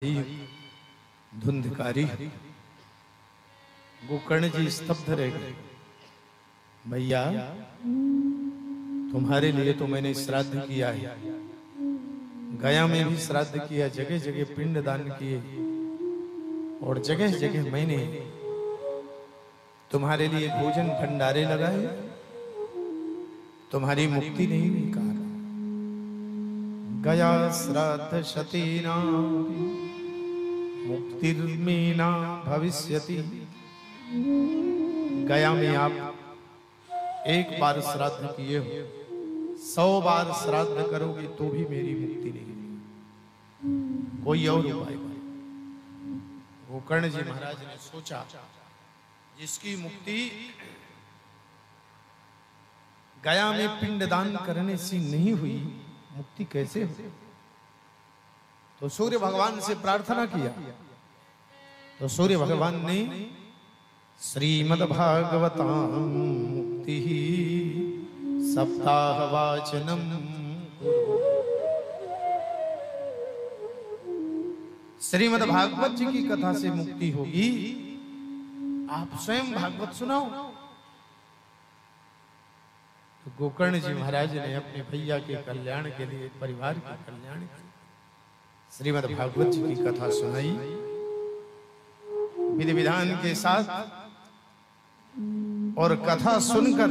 धुंधकारी गोकर्ण जी स्तब्ध रह गए। भैया तुम्हारे लिए तो मैंने श्राद्ध किया है, गया में भी श्राद्ध किया, जगह जगह पिंड दान किए और जगह जगह मैंने तुम्हारे लिए भोजन भंडारे लगाए, तुम्हारी मुक्ति नहीं हुई। कहा गया श्राद्ध शतीना मुक्तिर्मीना भविष्यति। गया में आप एक बार श्राद्ध किए हो, 100 बार श्राद्ध करोगे तो भी मेरी मुक्ति नहीं होगी, कोई और उपाय करो। गोकर्ण जी महाराज ने सोचा, जिसकी मुक्ति गया में पिंडदान करने से नहीं हुई, मुक्ति कैसे हो? तो सूर्य भगवान से प्रार्थना किया, तो सूर्य भगवान ने श्रीमद् भागवतां मुक्ति सप्ताह वाचनम, श्रीमद् भागवत जी की कथा से मुक्ति होगी, आप स्वयं भागवत सुनाओ। तो गोकर्ण जी महाराज ने अपने भैया के कल्याण के लिए, परिवार के कल्याण के लिए श्रीमद् भागवत जी की कथा सुनाई। विधि विधान के साथ और कथा सुनकर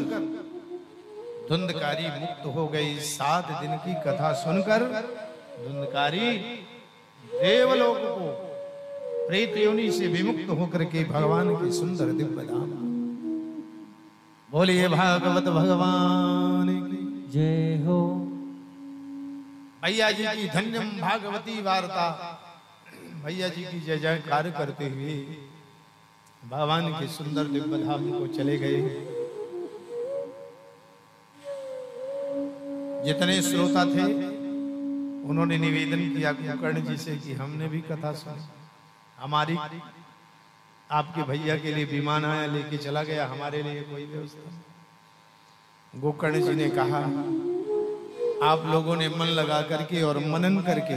धुंधकारी मुक्त हो गई। 7 दिन की कथा सुनकर धुंधकारी देवलोक को प्रेत योनि से विमुक्त होकर के भगवान के सुंदर दिव्य धाम। बोलिए भागवत भगवान की जय हो। भैया जी की धन्यम भागवती वार्ता, भैया जी की जय जयकार करते हुए भगवान के सुंदर दिव्य धाम को चले गए। जितने श्रोता थे उन्होंने निवेदन किया गोकर्ण जी से कि हमने भी कथा सुनी, हमारी आपके भैया के लिए विमान आया, लेके चला गया, हमारे लिए कोई व्यवस्था। गोकर्ण जी ने कहा, आप लोगों ने मन लगा करके और मनन करके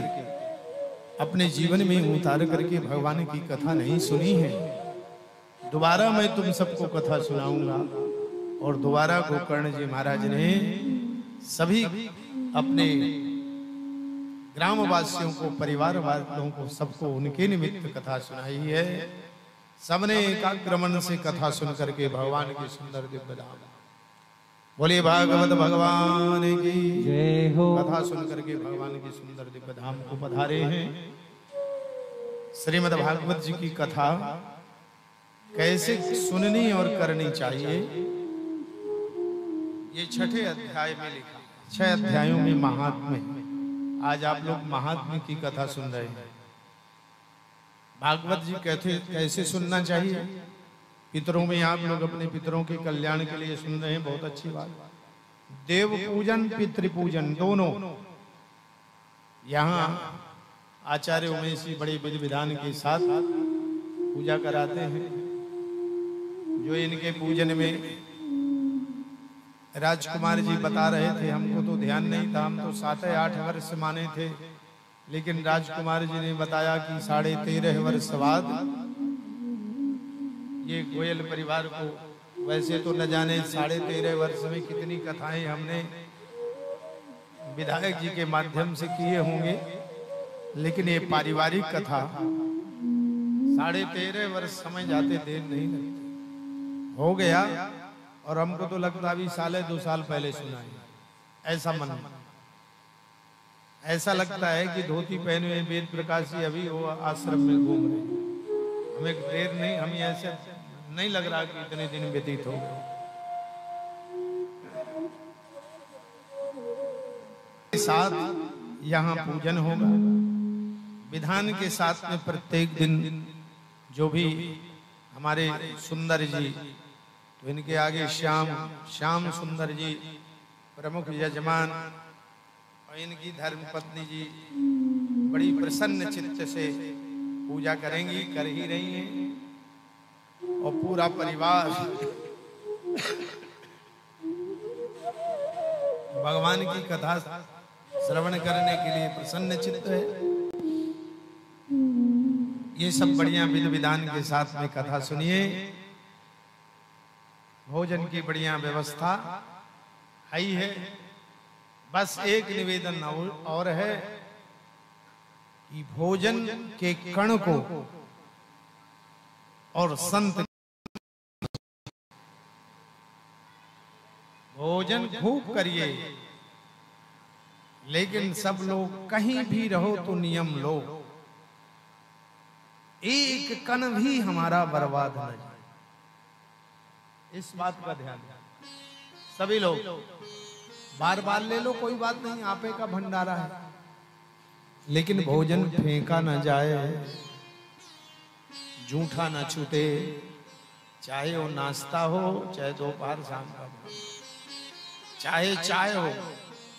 अपने जीवन में उतार करके भगवान की कथा नहीं सुनी है। दोबारा मैं तुम सबको कथा सुनाऊंगा। और दोबारा गोकर्ण जी महाराज ने सभी अपने ग्रामवासियों को, परिवार वालों को, सबको उनके निमित्त कथा सुनाई है। सबने एकाग्र मन से कथा सुन करके भगवान की सुंदर दिव्य धाम। बोलिए भागवत भगवान की जय हो। कथा सुन करके भगवान की सुंदर दिव्य धाम को पधारे हैं। श्रीमद् भागवत जी की कथा कैसे सुननी और करनी चाहिए, ये 6ठे अध्याय में लिखा। 6 अध्यायों में महात्म्य। आज आप लोग महात्म्य की कथा सुन रहे हैं। भागवत जी कहते कैसे सुनना चाहिए। पितरों में आप लोग अपने पितरों के कल्याण के लिए सुन रहे हैं, बहुत अच्छी बात। देव पूजन पितृ पूजन दोनों यहाँ आचार्य उमेश जी बड़े विधि विधान के साथ पूजा कराते हैं। जो इनके पूजन में राजकुमार जी बता रहे थे, हमको तो ध्यान नहीं था, हम तो 7 या 8 वर्ष माने थे, लेकिन राजकुमार जी ने बताया कि 13.5 वर्ष बाद ये गोयल परिवार को, वैसे तो न जाने 13.5 वर्ष में कितनी कथाएं हमने विधायक जी के माध्यम से किए होंगे, लेकिन ये पारिवारिक कथा 13.5 वर्ष समय जाते देर नहीं लगती, हो गया। और हमको तो लगता अभी 1.5 साल पहले सुना है। ऐसा मन, ऐसा लगता है कि धोती पहने हुए वेद प्रकाश जी अभी वो आश्रम में घूम रहे। हमें देर नहीं, हमें ऐसे नहीं लग रहा कि इतने दिन व्यतीत हो गए। साथ यहाँ पूजन होगा विधान के साथ में। प्रत्येक दिन जो भी हमारे सुंदर जी, तो इनके आगे श्याम सुंदर जी प्रमुख यजमान और इनकी धर्म पत्नी जी बड़ी प्रसन्न चित्त से पूजा करेंगी, कर ही रही हैं। और पूरा परिवार भगवान की कथा श्रवण करने के लिए प्रसन्न चित्त है। ये सब बढ़िया विधि विधान के साथ में कथा सुनिए। भोजन की बढ़िया व्यवस्था ही है। बस एक निवेदन और है कि भोजन के कण को और संत भोजन खूब करिए, लेकिन सब लोग कहीं भी रहो तो नियम लो, एक कण भी हमारा बर्बाद न जाए, इस बात का ध्यान सभी लोग। बार बार ले लो कोई बात नहीं, आपे का भंडारा है, लेकिन भोजन फेंका न जाए, जूठा न छूटे, चाहे वो नाश्ता हो, चाहे दोपहर शाम का, चाहे चाय हो,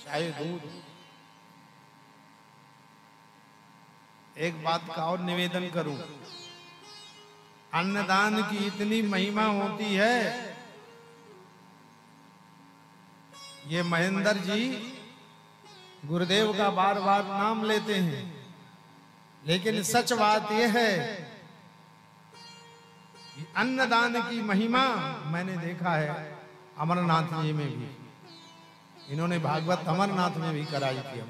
चाहे दूध। एक बात का और निवेदन करूं, अन्नदान की इतनी महिमा होती है। ये महेंद्र जी गुरुदेव का बार बार नाम लेते हैं, लेकिन सच बात यह है कि अन्नदान की महिमा मैंने देखा है अमरनाथ जी में भी। इन्होंने भागवत अमरनाथ में भी कराई थी।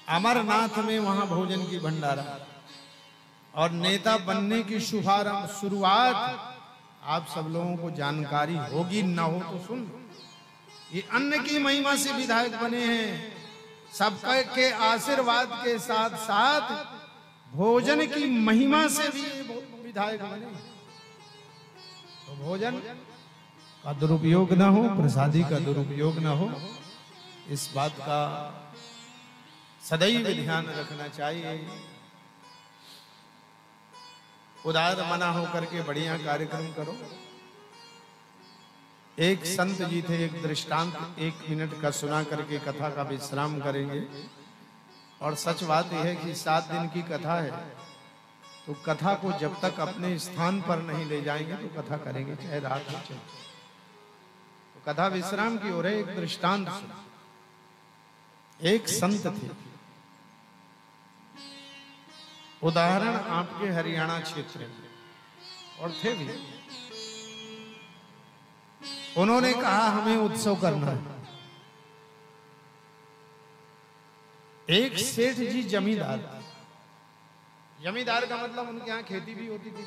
अमरनाथ में वहां भोजन की भंडारा और नेता बनने की शुरुआत आप सब लोगों को जानकारी होगी, ना हो तो सुन। ये अन्न की महिमा से विधायक बने हैं, सबका के आशीर्वाद के साथ साथ भोजन की महिमा से भी विधायक बने। तो भोजन का दुरुपयोग ना हो, प्रसादी का दुरुपयोग ना हो, इस बात का सदैव ध्यान रखना चाहिए। उदार मना होकर के बढ़िया कार्यक्रम करो। एक संत जी थे, एक दृष्टांत 1 मिनट का सुना करके कथा का विश्राम करेंगे। और सच बात यह है कि 7 दिन की कथा है, तो कथा को जब तक अपने स्थान पर नहीं ले जाएंगे तो कथा करेंगे, चाहे रात हो चाहे। तो कथा विश्राम की ओर है। एक दृष्टांत सुना। एक संत थे, उदाहरण आपके हरियाणा क्षेत्र में, और थे भी। उन्होंने कहा हमें उत्सव करना है। एक सेठ जी जमींदार, जमींदार का मतलब उनके यहाँ खेती भी होती थी।